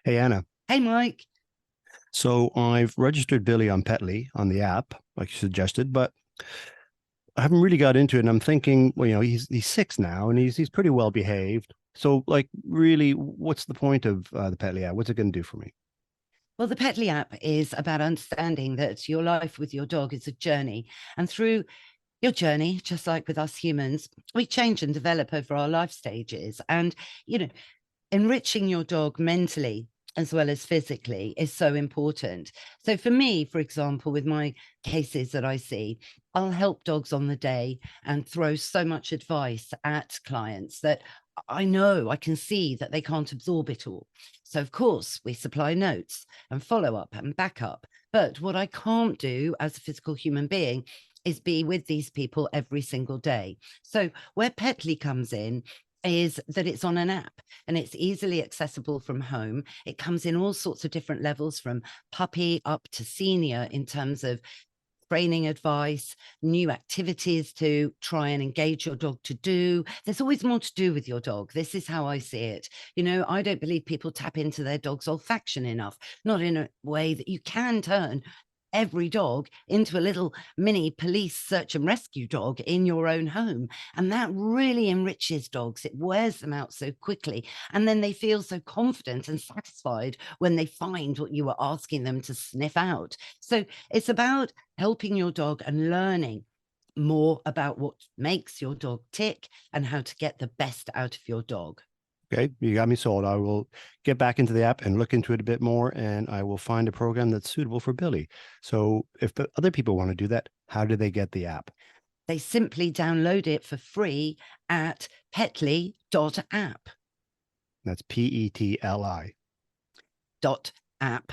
Hey, Anna. Hey, Mike. So I've registered Billy on Petly on the app, like you suggested, but I haven't really got into it. And I'm thinking, well, he's 6 now, and he's pretty well behaved. So, like, really, what's the point of the Petly app? What's it going to do for me? Well, the Petly app is about understanding that your life with your dog is a journey. And through your journey, just like with us humans, we change and develop over our life stages. And, you know, enriching your dog mentally as well as physically is so important. So for me, for example, with my cases that I see, I'll help dogs on the day and throw so much advice at clients that I know I can see that they can't absorb it all. So of course we supply notes and follow up and backup. But what I can't do as a physical human being is be with these people every single day. So where Petly comes in is that it's on an app and it's easily accessible from home. It comes in all sorts of different levels, from puppy up to senior, in terms of training advice, new activities to try and engage your dog to do. There's always more to do with your dog. This is how I see it. I don't believe people tap into their dog's olfaction enough, not in a way that you can turn every dog into a little mini police search and rescue dog in your own home. And that really enriches dogs. It wears them out so quickly. And then they feel so confident and satisfied when they find what you were asking them to sniff out. So it's about helping your dog and learning more about what makes your dog tick and how to get the best out of your dog. Okay, you got me sold. I will get back into the app and look into it a bit more, and I will find a program that's suitable for Billy. So if other people want to do that, how do they get the app? They simply download it for free at petly.app. That's Petli. .app.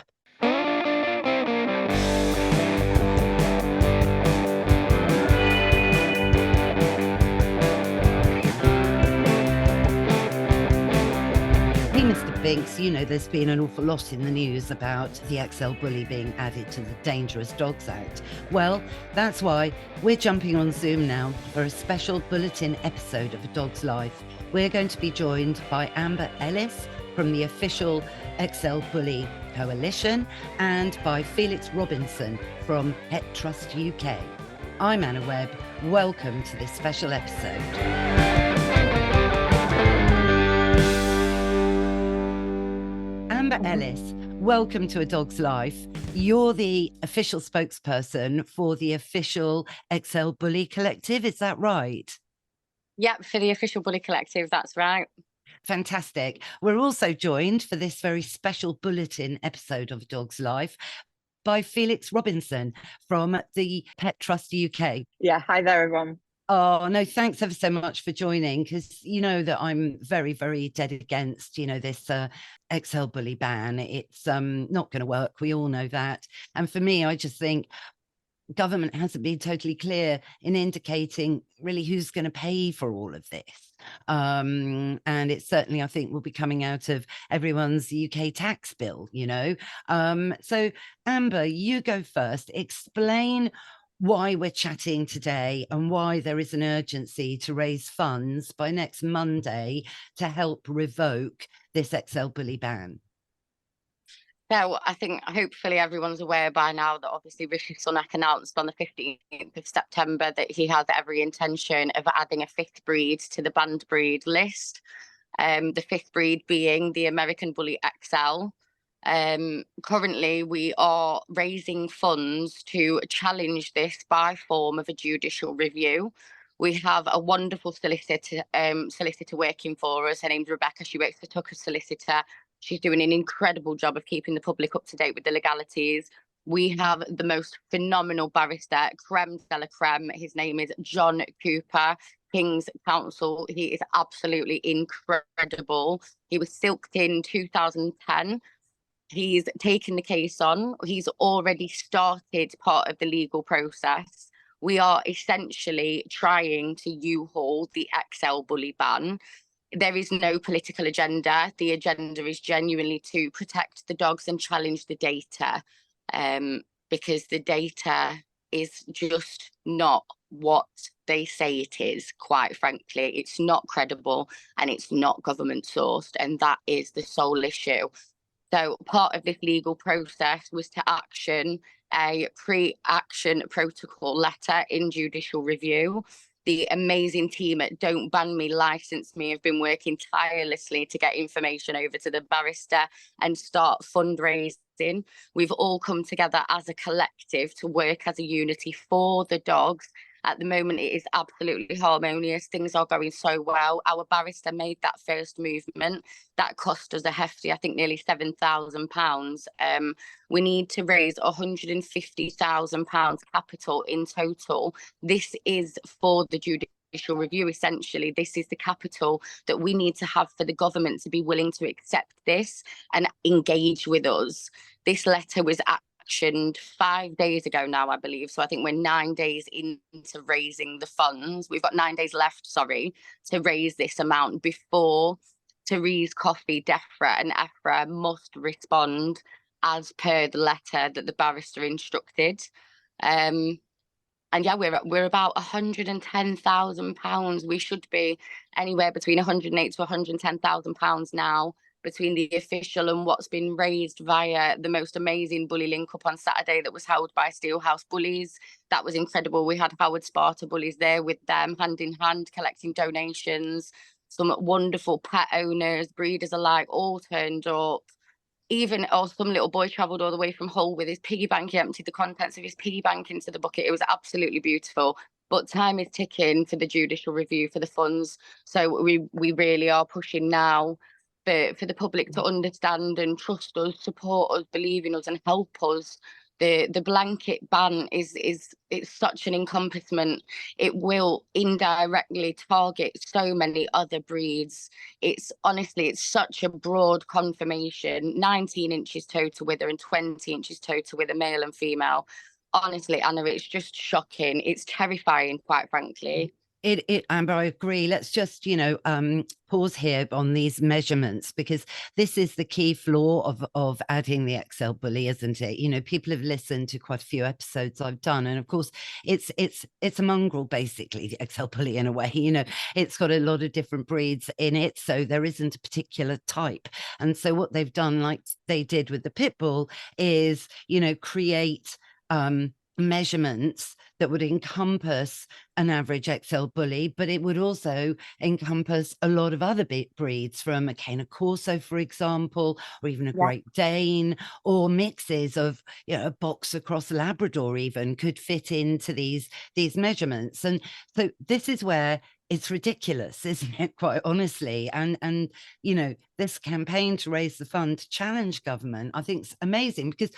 Mr. Binks, there's been an awful lot in the news about the XL Bully being added to the Dangerous Dogs Act. Well, that's why we're jumping on Zoom now for a special bulletin episode of A Dog's Life. We're going to be joined by Amber Ellis from the official XL Bully Coalition and by Felix Robinson from Pet Trust UK. I'm Anna Webb. Welcome to this special episode. Amber Ellis, welcome to A Dog's Life. You're the official spokesperson for the official XL Bully Collective, is that right? Yep, for the official Bully Collective, that's right. Fantastic. We're also joined for this very special bulletin episode of A Dog's Life by Felix Robinson from the Pet Trust UK. Yeah, hi there, everyone. Oh, no, thanks ever so much for joining, because you know that I'm very, very dead against, this XL Bully ban. It's not going to work. We all know that. And for me, I just think government hasn't been totally clear in indicating really who's going to pay for all of this. And it certainly, I think, will be coming out of everyone's UK tax bill, So, Amber, you go first. Explain why we're chatting today and why there is an urgency to raise funds by next Monday to help revoke this XL Bully ban. So I think hopefully everyone's aware by now that obviously Rishi Sunak announced on the 15th of September that he has every intention of adding a fifth breed to the banned breed list. The fifth breed being the American Bully XL. Currently, we are raising funds to challenge this by form of a judicial review. We have a wonderful solicitor working for us. Her name's Rebecca. She works for Tucker Solicitor. She's doing an incredible job of keeping the public up to date with the legalities. We have the most phenomenal barrister, creme de la creme. His name is John Cooper, King's Counsel. He is absolutely incredible. He was silked in 2010. He's taken the case on. He's already started part of the legal process. We are essentially trying to U-haul the XL Bully ban. There is no political agenda. The agenda is genuinely to protect the dogs and challenge the data, because the data is just not what they say it is, quite frankly. It's not credible and it's not government sourced, and that is the sole issue. So part of this legal process was to action a pre-action protocol letter in judicial review. The amazing team at Don't Ban Me, License Me have been working tirelessly to get information over to the barrister and start fundraising. We've all come together as a collective to work as a unity for the dogs. At the moment, it is absolutely harmonious. Things are going so well. Our barrister made that first movement. That cost us a hefty, I think, nearly £7,000. We need to raise £150,000 capital in total. This is for the judicial review, essentially. This is the capital that we need to have for the government to be willing to accept this and engage with us. This letter was actioned 5 days ago now, I believe. So I think we're 9 days into raising the funds. We've got 9 days left, sorry, to raise this amount before Thérèse Coffey, DEFRA and EFRA must respond as per the letter that the barrister instructed. And yeah, we're about £110,000. We should be anywhere between £108,000 to £110,000 now, between the official and what's been raised via the most amazing bully link up on Saturday that was held by Steelhouse Bullies. That was incredible. We had Howard Sparta Bullies there with them, hand in hand, collecting donations. Some wonderful pet owners, breeders alike, all turned up. Even some little boy travelled all the way from Hull with his piggy bank. He emptied the contents of his piggy bank into the bucket. It was absolutely beautiful. But time is ticking for the judicial review, for the funds. So we really are pushing now for the public to understand and trust us, support us, believe in us and help us. The blanket ban it's such an encompassment. It will indirectly target so many other breeds. It's such a broad confirmation. 19 inches toe to wither and 20 inches toe to wither, male and female. Honestly, Anna, it's just shocking. It's terrifying, quite frankly. Amber, I agree. Let's just, pause here on these measurements, because this is the key flaw of adding the XL bully, isn't it? People have listened to quite a few episodes I've done, and of course, it's a mongrel, basically, the XL bully in a way. It's got a lot of different breeds in it, so there isn't a particular type. And so what they've done, like they did with the pit bull, is create measurements that would encompass an average XL bully, but it would also encompass a lot of other breeds, from a Cane Corso, for example, or even a Great Dane, or mixes of, a Boxer Cross Labrador even could fit into these measurements. And so this is where it's ridiculous, isn't it, quite honestly? And this campaign to raise the fund to challenge government, I think, is amazing, because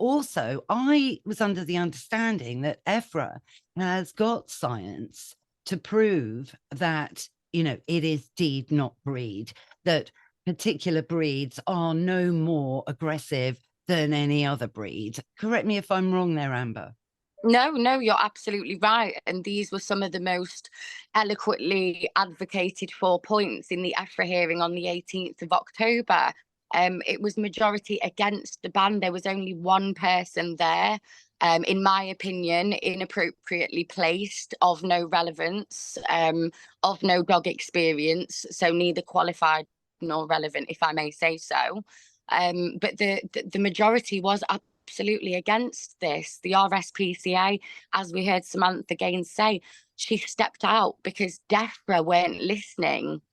also, I was under the understanding that EFRA has got science to prove that, it is deed, not breed, that particular breeds are no more aggressive than any other breed. Correct me if I'm wrong there, Amber. No, you're absolutely right. And these were some of the most eloquently advocated for points in the EFRA hearing on the 18th of October. It was majority against the ban. There was only one person there, in my opinion, inappropriately placed, of no relevance, of no dog experience, so neither qualified nor relevant, if I may say so. But the majority was absolutely against this. The RSPCA, as we heard Samantha Gaines say, she stepped out because DEFRA weren't listening.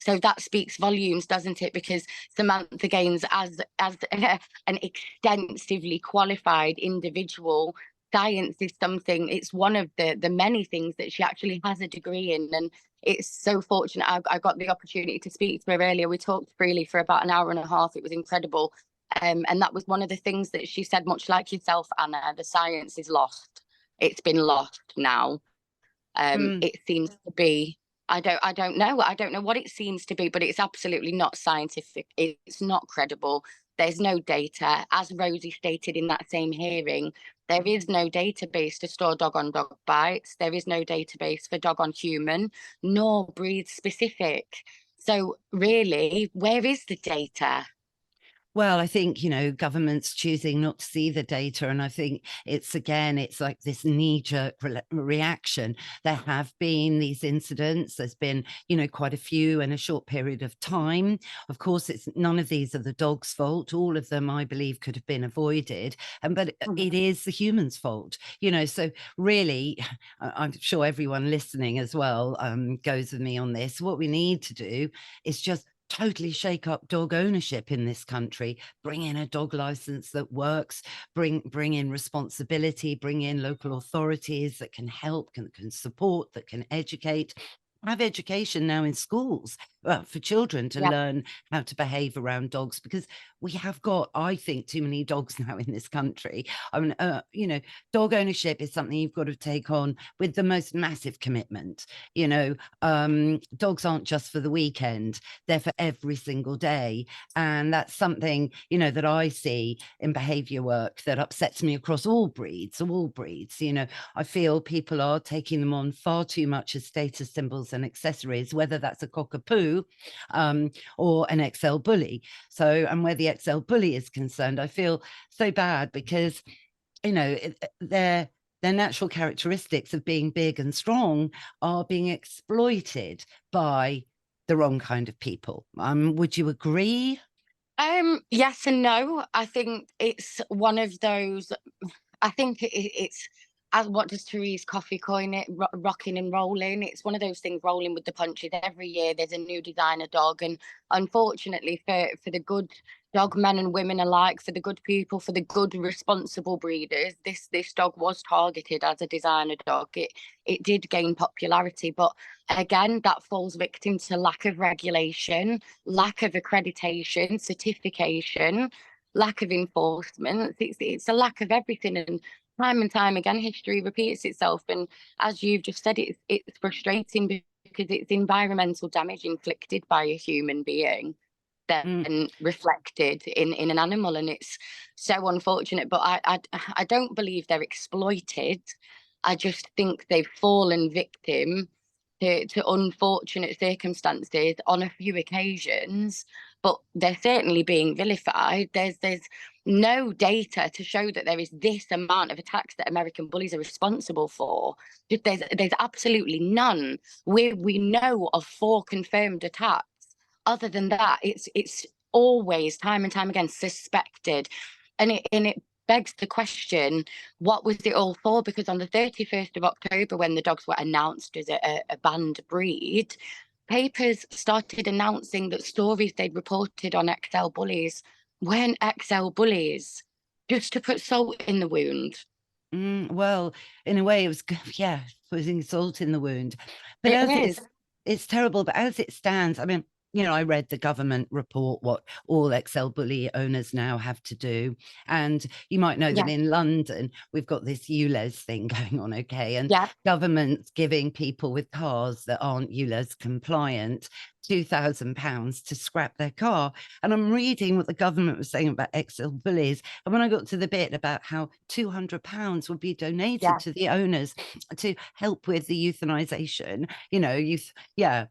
So that speaks volumes, doesn't it? Because Samantha Gaines, as an extensively qualified individual, science is something, it's one of the many things that she actually has a degree in. And it's so fortunate I got the opportunity to speak to her earlier. We talked freely for about an hour and a half. It was incredible. And that was one of the things that she said, much like yourself, Anna, the science is lost. It's been lost now. It seems to be, I don't know what it seems to be, but it's absolutely not scientific. It's not credible. There's no data. As Rosie stated in that same hearing, there is no database to store dog on dog bites. There is no database for dog on human, nor breed specific. So really, where is the data? Well, I think, you know, governments choosing not to see the data. And I think it's like this knee-jerk reaction. There have been these incidents. There's been, you know, quite a few in a short period of time. Of course, none of these are the dog's fault. All of them, I believe, could have been avoided. But it is the human's fault, you know. So really, I'm sure everyone listening as well goes with me on this. What we need to do is just totally shake up dog ownership in this country, bring in a dog license that works, bring in responsibility, bring in local authorities that can help, can support, that can educate. Have education now in schools for children to learn how to behave around dogs, because we have got, I think, too many dogs now in this country. I mean, you know, dog ownership is something you've got to take on with the most massive commitment. You know, dogs aren't just for the weekend, they're for every single day. And that's something, you know, that I see in behavior work that upsets me across all breeds. You know, I feel people are taking them on far too much as status symbols and accessories, whether that's a cockapoo or an XL bully. So, and where the XL bully is concerned, I feel so bad because, you know, their natural characteristics of being big and strong are being exploited by the wrong kind of people. Would you agree? Yes and no. I think it's one of those. I think it's, as what does Thérèse Coffey coin it, rocking and rolling. It's one of those things, rolling with the punches. Every year there's a new designer dog, and unfortunately for the good dog men and women alike, for the good people, for the good responsible breeders, this dog was targeted as a designer dog. It did gain popularity, but again, that falls victim to lack of regulation, lack of accreditation, certification, lack of enforcement. It's a lack of everything, and time again, history repeats itself. And as you've just said, it's frustrating because it's environmental damage inflicted by a human being then reflected in an animal, and it's so unfortunate. But I don't believe they're exploited. I just think they've fallen victim to unfortunate circumstances on a few occasions, but they're certainly being vilified. There's no data to show that there is this amount of attacks that American bullies are responsible for. There's absolutely none. We know of 4 confirmed attacks. Other than that, it's always time and time again suspected, and it begs the question, what was it all for? Because on the 31st of October, when the dogs were announced as a banned breed, papers started announcing that stories they'd reported on XL bullies weren't XL bullies, just to put salt in the wound. Well, in a way, it was, yeah, putting salt in the wound. But it's terrible. But as it stands, I mean, you know, I read the government report, what all XL bully owners now have to do. And you might know that in London, we've got this ULEZ thing going on, okay? And government's giving people with cars that aren't ULEZ compliant £2,000 to scrap their car. And I'm reading what the government was saying about XL bullies. And when I got to the bit about how £200 would be donated to the owners to help with the euthanization, you know,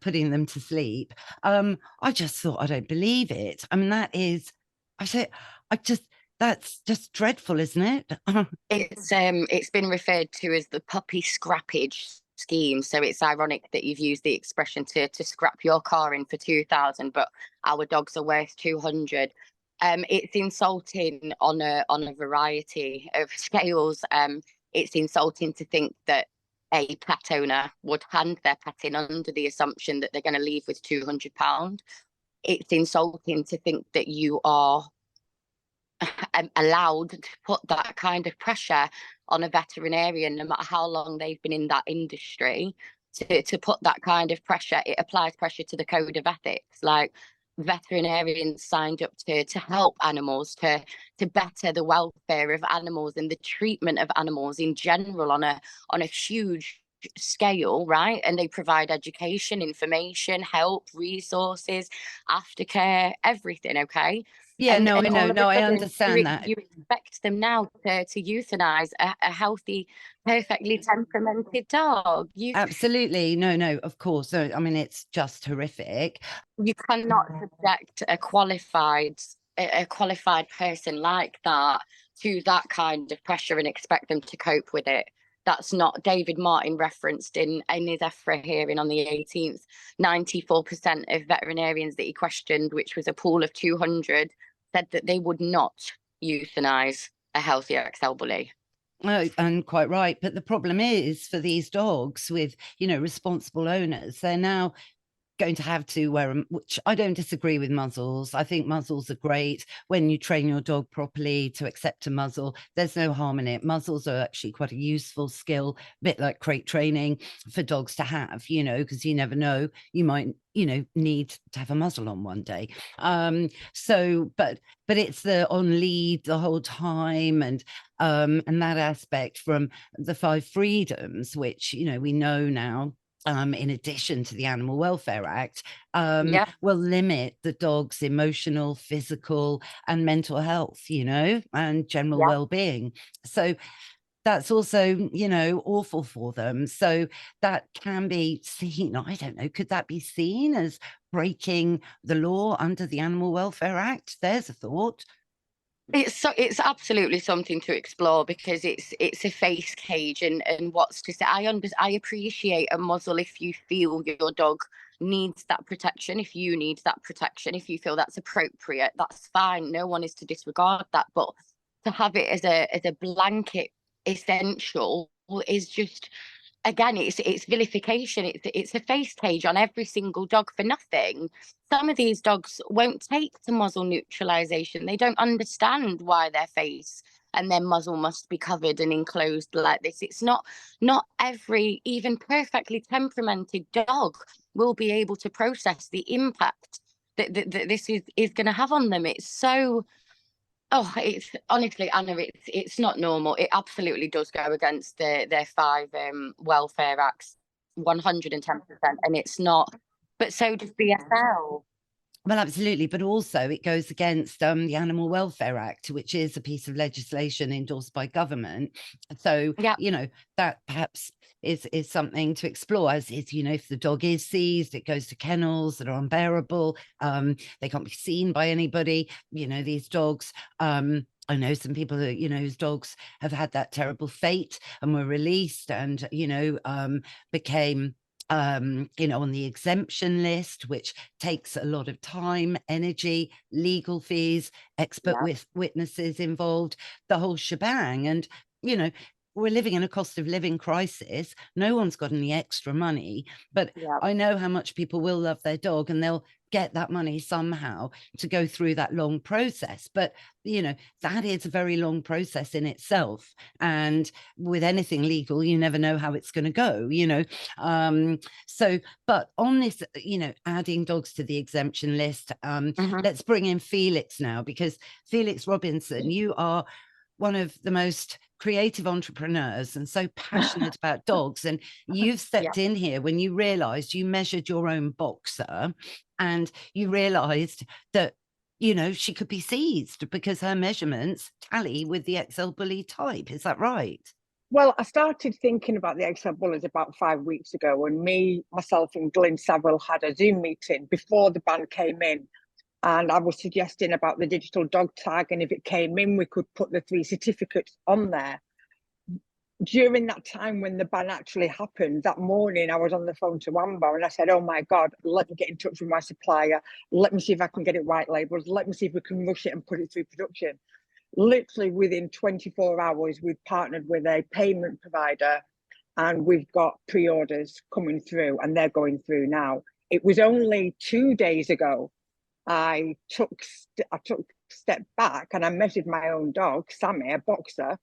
putting them to sleep. I just thought, I don't believe it. I mean, that's just dreadful, isn't it? It's been referred to as the puppy scrappage scheme. So it's ironic that you've used the expression to scrap your car in for 2,000, but our dogs are worth 200. It's insulting on a variety of scales. It's insulting to think that a pet owner would hand their pet in under the assumption that they're going to leave with £200. It's insulting to think that you are allowed to put that kind of pressure on a veterinarian, no matter how long they've been in that industry, to put that kind of pressure. It applies pressure to the code of ethics. Like, veterinarians signed up to help animals, to better the welfare of animals and the treatment of animals in general on a huge scale, right? And they provide education, information, help, resources, aftercare, everything. Okay. Yeah, no, I understand that. You expect them now to euthanize a healthy, perfectly temperamented dog. Absolutely. No, of course. So, I mean, it's just horrific. You cannot subject a qualified a qualified person like that to that kind of pressure and expect them to cope with it. That's not, David Martin referenced in his EFRA hearing on the 18th, 94% of veterinarians that he questioned, which was a pool of 200, said that they would not euthanize a healthy XL bully. Oh, and quite right. But the problem is for these dogs with, responsible owners, they're now going to have to wear them, which I don't disagree with muzzles. I think muzzles are great when you train your dog properly to accept a muzzle. There's no harm in it. Muzzles are actually quite a useful skill, a bit like crate training for dogs to have, because you never know, you might, need to have a muzzle on one day. But it's the on lead the whole time and that aspect from the 5 freedoms, which, we know now, in addition to the Animal Welfare Act, will limit the dog's emotional, physical, and mental health, and general well-being. So that's also, awful for them. So that can be seen, I don't know, could that be seen as breaking the law under the Animal Welfare Act? There's a thought. It's absolutely something to explore, because it's a face cage, and what's to say, I appreciate a muzzle if you feel your dog needs that protection, if you need that protection, if you feel that's appropriate, that's fine. No one is to disregard that, but to have it as a blanket essential is just, again, it's vilification. It's a face cage on every single dog for nothing. Some of these dogs won't take to muzzle neutralization. They don't understand why their face and their muzzle must be covered and enclosed like this. It's not every, even perfectly temperamented dog will be able to process the impact that this is going to have on them. It's so, it's honestly, Anna, it's not normal. It absolutely does go against their 5 welfare acts, 110%, and it's not. But so does BSL. Well, absolutely. But also it goes against the Animal Welfare Act, which is a piece of legislation endorsed by government. So, that perhaps is something to explore, as is, if the dog is seized, it goes to kennels that are unbearable. They can't be seen by anybody. These dogs, I know some people that, whose dogs have had that terrible fate and were released and, became on the exemption list, which takes a lot of time, energy, legal fees, expert witnesses involved, the whole shebang. And, we're living in a cost of living crisis. No one's got any extra money, but I know how much people will love their dog and they'll get that money somehow to go through that long process. But, that is a very long process in itself. And with anything legal, you never know how it's going to go, but on this, adding dogs to the exemption list, let's bring in Felix now, because Felix Robinson, you are one of the most creative entrepreneurs and so passionate about dogs. And you've stepped in here when you realized you measured your own boxer and you realized that, she could be seized because her measurements tally with the XL Bully type. Is that right? Well, I started thinking about the XL Bullies about 5 weeks ago, and myself and Glyn Saville had a Zoom meeting before the ban came in. And I was suggesting about the digital dog tag, and if it came in, we could put the 3 certificates on there. During that time when the ban actually happened, that morning I was on the phone to Amber and I said, oh my God, let me get in touch with my supplier. Let me see if I can get it white labeled. Let me see if we can rush it and put it through production. Literally within 24 hours, we've partnered with a payment provider and we've got pre-orders coming through and they're going through now. It was only 2 days ago I took a step back and I measured my own dog, Sammy, a boxer,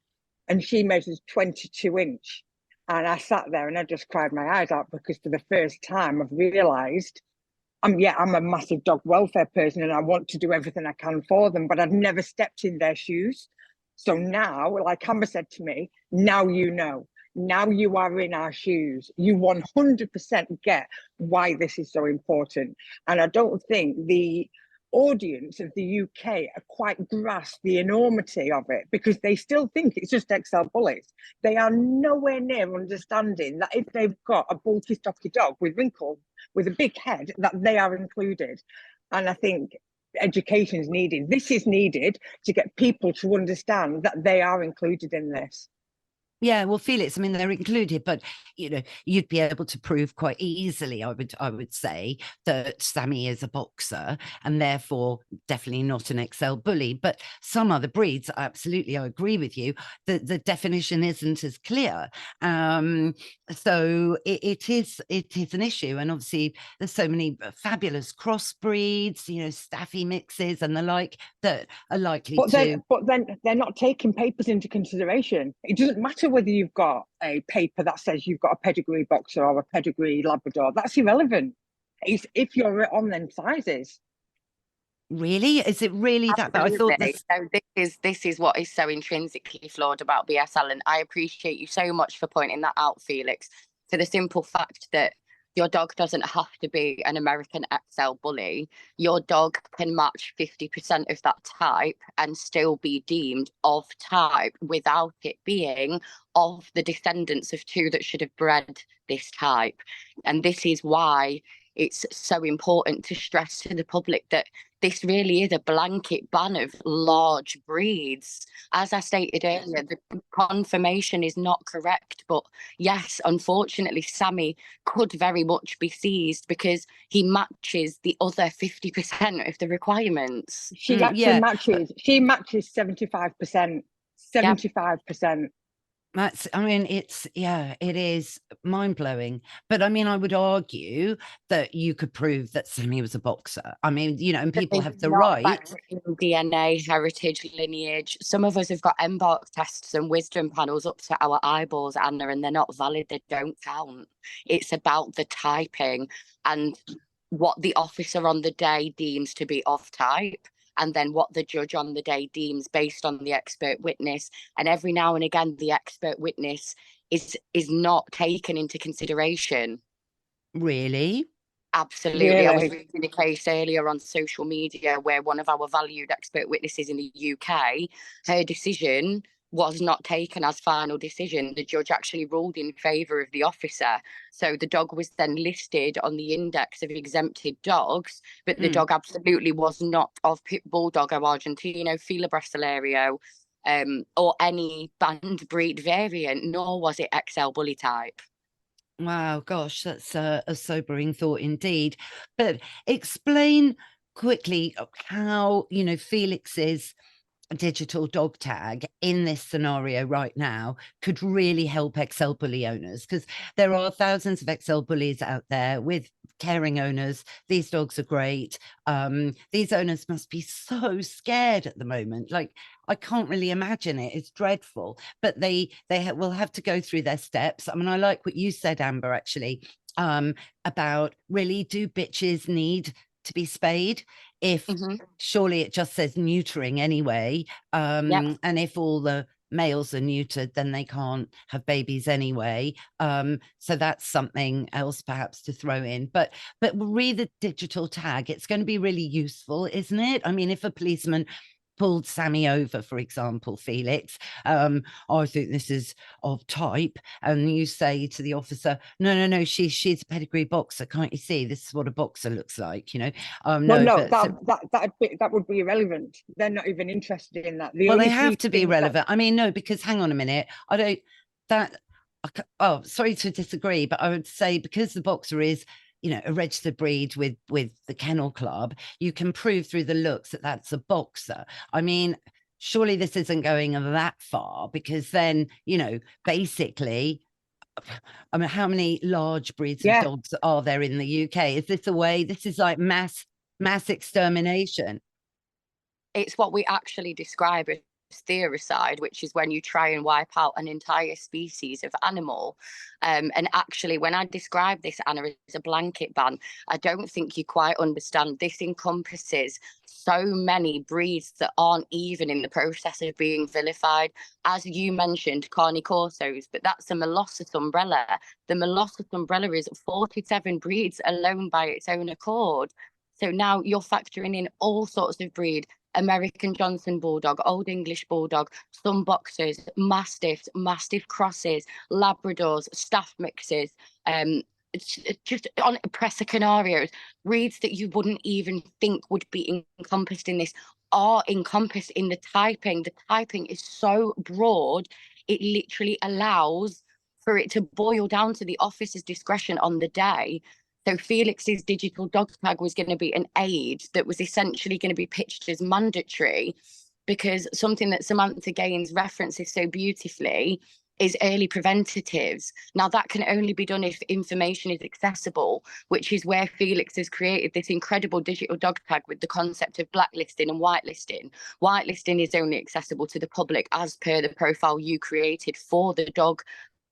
and she measures 22 inch. And I sat there and I just cried my eyes out, because for the first time I've realised I'm a massive dog welfare person and I want to do everything I can for them, but I've never stepped in their shoes. So now, like Amber said to me, now you know. Now you are in our shoes. You 100% get why this is so important. And I don't think the audience of the UK are quite grasp the enormity of it, because they still think it's just XL Bullies. They are nowhere near understanding that if they've got a bulky, stocky dog with wrinkles, with a big head, that they are included. And I think education is needed. This is needed to get people to understand that they are included in this. Yeah, well, Felix, I mean, they're included, but you'd be able to prove quite easily, I would say, that Sammy is a boxer and therefore definitely not an XL bully. But some other breeds, absolutely, I agree with you. The definition isn't as clear. So it is an issue, and obviously there's so many fabulous crossbreeds, staffy mixes and the like that are likely But then they're not taking papers into consideration. It doesn't matter whether you've got a paper that says you've got a pedigree boxer or a pedigree Labrador. That's irrelevant. It's if you're on them sizes. Really? Is it really that? I thought this. So this is what is so intrinsically flawed about BSL, and I appreciate you so much for pointing that out, Felix, for the simple fact that your dog doesn't have to be an American XL bully. Your dog can match 50% of that type and still be deemed of type without it being of the descendants of two that should have bred this type. And this is why it's so important to stress to the public that this really is a blanket ban of large breeds. As I stated earlier, the confirmation is not correct. But yes, unfortunately, Sammy could very much be seized because he matches the other 50% of the requirements. She actually matches. She matches 75%. 75%. That's, I mean, it is mind-blowing. But I mean, I would argue that you could prove that Sammy was a boxer. I mean, and people have the right. DNA, heritage, lineage. Some of us have got embark tests and wisdom panels up to our eyeballs, Anna, and they're not valid. They don't count. It's about the typing and what the officer on the day deems to be of type, and then what the judge on the day deems based on the expert witness. And every now and again, the expert witness is not taken into consideration. Really? Absolutely. Really? I was reading a case earlier on social media where one of our valued expert witnesses in the UK, her decision was not taken as final decision. The judge actually ruled in favour of the officer. So the dog was then listed on the index of exempted dogs, but the dog absolutely was not of Pit Bulldog or Argentino, Fila Brasileiro, or any banned breed variant, nor was it XL bully type. Wow, gosh, that's a sobering thought indeed. But explain quickly how, Felix's digital dog tag in this scenario right now could really help XL bully owners, because there are thousands of XL bullies out there with caring owners. These dogs are great. These owners must be so scared at the moment. Like, I can't really imagine it. It's dreadful, but they will have to go through their steps. I mean, I like what you said, Amber, actually, about really, do bitches need to be spayed? If surely it just says neutering anyway, and if all the males are neutered, then they can't have babies anyway. So that's something else perhaps to throw in. But read the digital tag. It's going to be really useful, isn't it? I mean, if a policeman pulled Sammy over, for example, Felix, I think this is of type, and you say to the officer, no, she's a pedigree boxer, can't you see, this is what a boxer looks like, that would be irrelevant. They're not even interested in that. They have to be relevant. I mean, no, because hang on a minute, sorry to disagree, but I would say because the boxer is a registered breed with the Kennel Club, you can prove through the looks that that's a boxer. I mean, surely this isn't going that far, because then, basically, I mean, how many large breeds of dogs are there in the UK? Is this a way? This is like mass extermination. It's what we actually describe as thericide, which is when you try and wipe out an entire species of animal. And actually, when I describe this, Anna, as a blanket ban, I don't think you quite understand. This encompasses so many breeds that aren't even in the process of being vilified. As you mentioned, Carni Corsos, but that's a Molossus umbrella. The Molossus umbrella is 47 breeds alone by its own accord. So now you're factoring in all sorts of breed: American Johnson Bulldog, Old English Bulldog, some boxers, Mastiffs, Mastiff crosses, Labradors, staff mixes, just on presser scenarios, breeds that you wouldn't even think would be encompassed in this are encompassed in the typing. The typing is so broad, it literally allows for it to boil down to the officer's discretion on the day. So Felix's digital dog tag was going to be an aid that was essentially going to be pitched as mandatory, because something that Samantha Gaines references so beautifully is early preventatives. Now, that can only be done if information is accessible, which is where Felix has created this incredible digital dog tag with the concept of blacklisting and whitelisting. Whitelisting is only accessible to the public as per the profile you created for the dog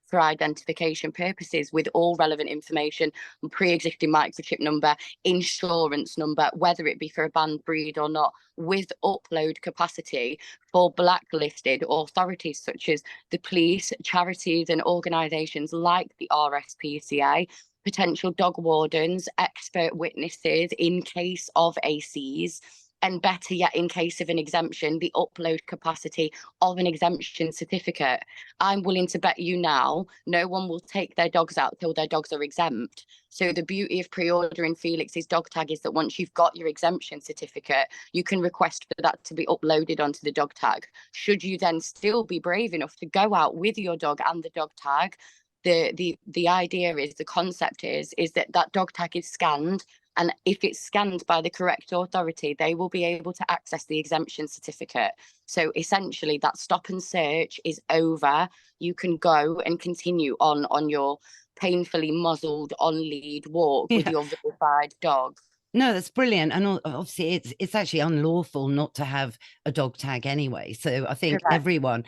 for identification purposes, with all relevant information, pre-existing microchip number, insurance number, whether it be for a banned breed or not, with upload capacity for blacklisted authorities such as the police, charities and organisations like the RSPCA, potential dog wardens, expert witnesses in case of ACs, and better yet, in case of an exemption, the upload capacity of an exemption certificate. I'm willing to bet you now, no one will take their dogs out till their dogs are exempt. So the beauty of pre-ordering Felix's dog tag is that once you've got your exemption certificate, you can request for that to be uploaded onto the dog tag. Should you then still be brave enough to go out with your dog and the dog tag, the idea is, the concept is that dog tag is scanned, and if it's scanned by the correct authority, they will be able to access the exemption certificate. So essentially that stop and search is over. You can go and continue on your painfully muzzled on lead walk with your vilified dog. No, that's brilliant. And obviously it's actually unlawful not to have a dog tag anyway. So I think everyone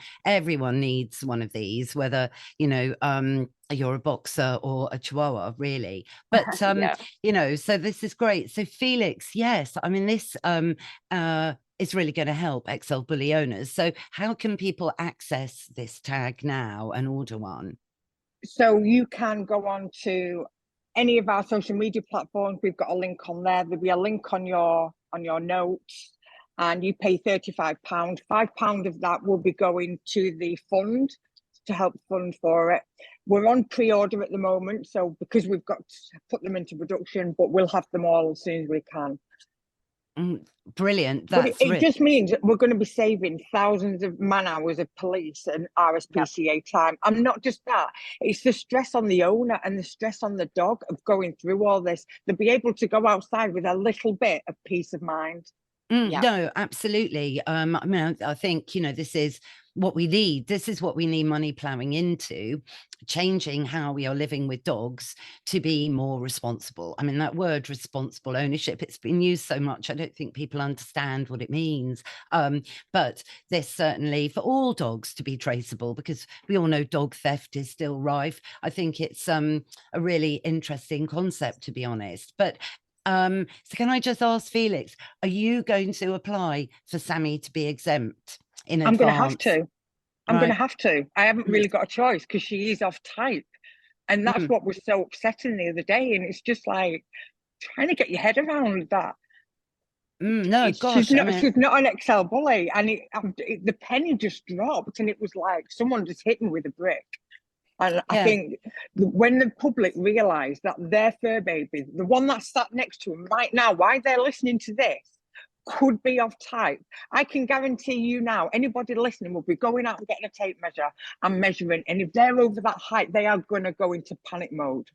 needs one of these, whether, you know, you're a boxer or a chihuahua, really. But, you know, so this is great. So Felix, yes, I mean, this is really going to help XL Bully owners. So how can people access this tag now and order one? So you can go on to any of our social media platforms. We've got a link on there. There'll be a link on your notes, and you pay £35. £5 of that will be going to the fund to help fund for it. We're on pre-order at the moment, so because we've got to put them into production, but we'll have them all as soon as we can. Brilliant. But it just means that we're going to be saving thousands of man hours of police and RSPCA time. And not just that, it's the stress on the owner and the stress on the dog of going through all this. They'll be able to go outside with a little bit of peace of mind. No, absolutely. I mean, I think, you know, this is what we need. This is what we need money ploughing into, changing how we are living with dogs to be more responsible. I mean, that word responsible ownership, it's been used so much, I don't think people understand what it means. But this certainly, for all dogs to be traceable, because we all know dog theft is still rife. I think it's a really interesting concept, to be honest. But so can I just ask Felix, are you going to apply for Sammy to be exempt in advance? I'm going to have to. I'm going to have to. I haven't really got a choice because she is off type. And that's what was so upsetting the other day. And it's just like trying to get your head around that. No, gosh. She's not an XL Bully. And the penny just dropped. And it was like someone just hit me with a brick. And I think when the public realise that their fur baby, the one that's sat next to them right now, why they're listening to this, could be off type, I can guarantee you now, anybody listening will be going out and getting a tape measure and measuring. And if they're over that height, they are going to go into panic mode.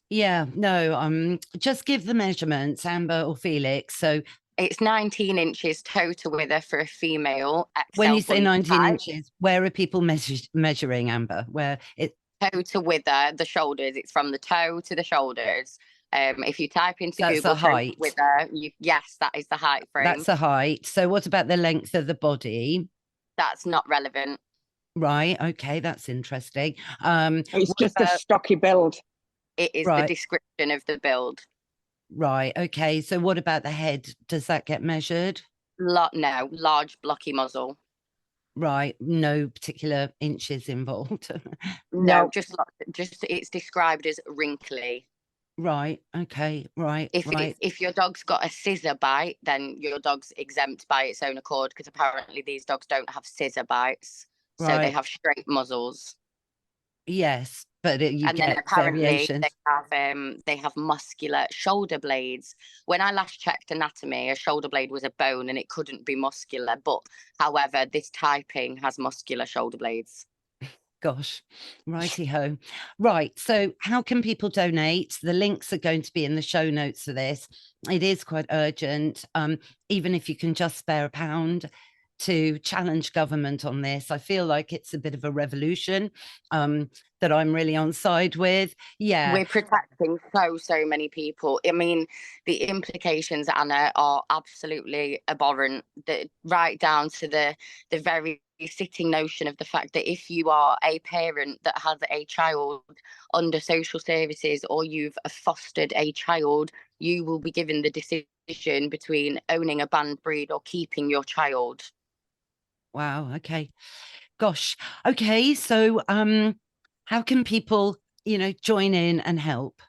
Yeah, no, just give the measurements, Amber or Felix. So it's 19 inches toe to wither for a female. When you say 19 inches, where are people measuring, Amber? Where it toe to wither, the shoulders, it's from the toe to the shoulders. If you type into Google the height wither, yes, that is the height frame. That's the height. So what about the length of the body? That's not relevant. Right. Okay, that's interesting. It's just a stocky build. It is the description of the build. Right. Okay. So what about the head? Does that get measured? No, large blocky muzzle. Right. No particular inches involved. No, just it's described as wrinkly. Right. Okay. Right. If your dog's got a scissor bite, then your dog's exempt by its own accord, because apparently these dogs don't have scissor bites, so they have straight muzzles. Yes, but you And then get apparently variations. they have muscular shoulder blades. When I last checked anatomy, a shoulder blade was a bone and it couldn't be muscular. But however, this typing has muscular shoulder blades. Gosh, righty ho. Right. So how can people donate? The links are going to be in the show notes for this. It is quite urgent. Even if you can just spare £1 to challenge government on this. I feel like it's a bit of a revolution that I'm really on side with. Yeah. We're protecting so many people. I mean, the implications, Anna, are absolutely abhorrent. Right down to the very sitting notion of the fact that if you are a parent that has a child under social services or you've fostered a child, you will be given the decision between owning a banned breed or keeping your child. Wow. Okay. Gosh. Okay. So how can people, join in and help?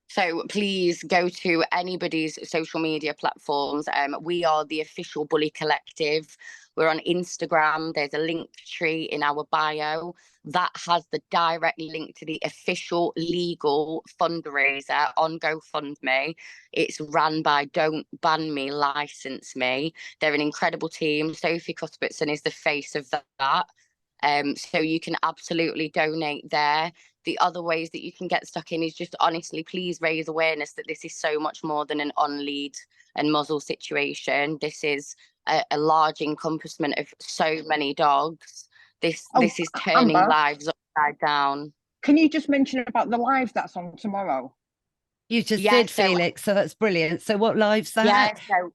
So please go to anybody's social media platforms. We are the official Bully Collective. We're on Instagram. There's a link tree in our bio that has the direct link to the official legal fundraiser on GoFundMe. It's ran by Don't Ban Me, License Me. They're an incredible team. Sophie Cuthbertson is the face of that. So you can absolutely donate there. The other ways that you can get stuck in is just honestly, please raise awareness that this is so much more than an on-lead and muzzle situation. This is a large encompassment of so many dogs. This is turning Amber, lives upside down. can you just mention about the live that's on tomorrow? You just did, Felix. So that's brilliant. So what live's that? Yeah, so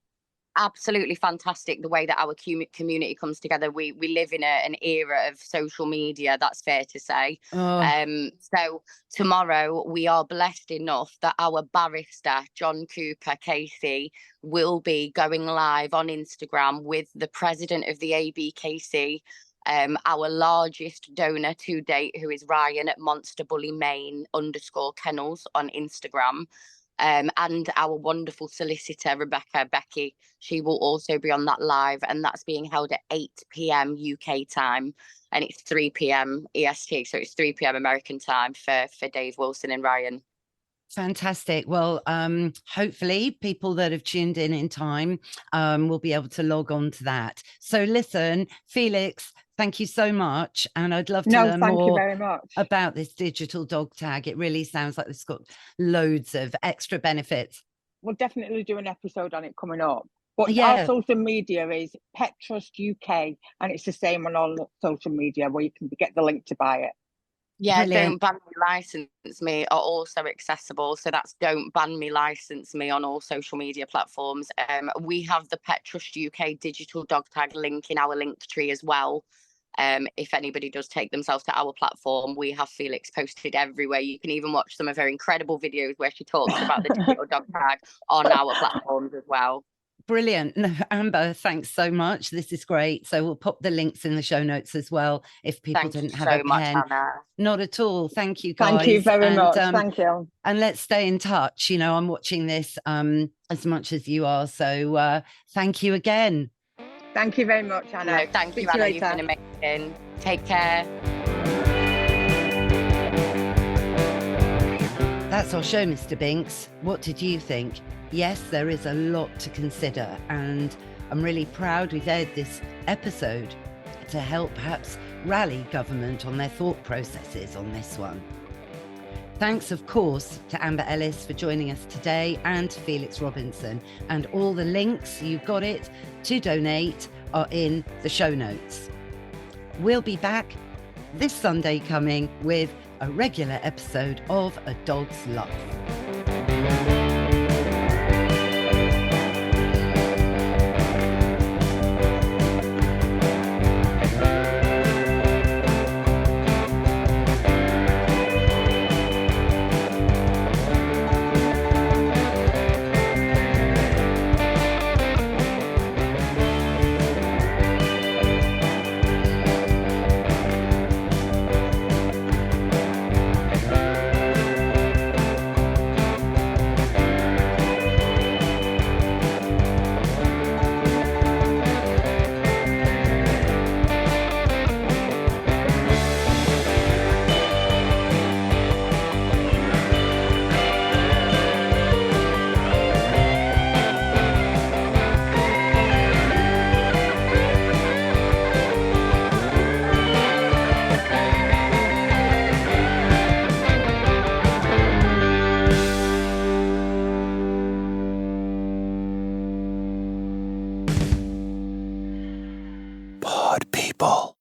absolutely fantastic the way that our community comes together. We live in an era of social media, that's fair to say. So tomorrow we are blessed enough that our barrister John Cooper KC will be going live on Instagram with the president of the ABKC, our largest donor to date, who is Ryan at Monster Bully Main _kennels on Instagram. And our wonderful solicitor, Becky, she will also be on that live, and that's being held at 8 p.m. UK time, and it's 3 p.m. EST, so it's 3 p.m. American time for Dave Wilson and Ryan. Fantastic. Well, hopefully people that have tuned in time will be able to log on to that. So listen, Felix, thank you so much. And I'd love to learn more about this digital dog tag. It really sounds like it's got loads of extra benefits. We'll definitely do an episode on it coming up. But our social media is Pet Trust UK, and it's the same on all social media where you can get the link to buy it. Yeah, Brilliant. Don't Ban Me, License Me are also accessible. So that's Don't Ban Me, License Me on all social media platforms. We have the Pet Trust UK digital dog tag link in our link tree as well. If anybody does take themselves to our platform, we have Felix posted everywhere. You can even watch some of her incredible videos where she talks about the digital dog tag on our platforms as well. Brilliant. No, Amber, thanks so much. This is great. So we'll pop the links in the show notes as well if people didn't have a pen. Much, Anna. Not at all. Thank you, guys. Thank you very much. Thank you. And let's stay in touch. I'm watching this as much as you are. So thank you again. Thank you very much, Anna. No, thank you, Anna. You've been amazing. Take care. That's our show, Mr. Binks. What did you think? Yes, there is a lot to consider, and I'm really proud we've aired this episode to help perhaps rally government on their thought processes on this one. Thanks, of course, to Amber Ellis for joining us today, and Felix Robinson. And all the links, you've got it, to donate are in the show notes. We'll be back this Sunday coming with a regular episode of A Dog's Life. ball.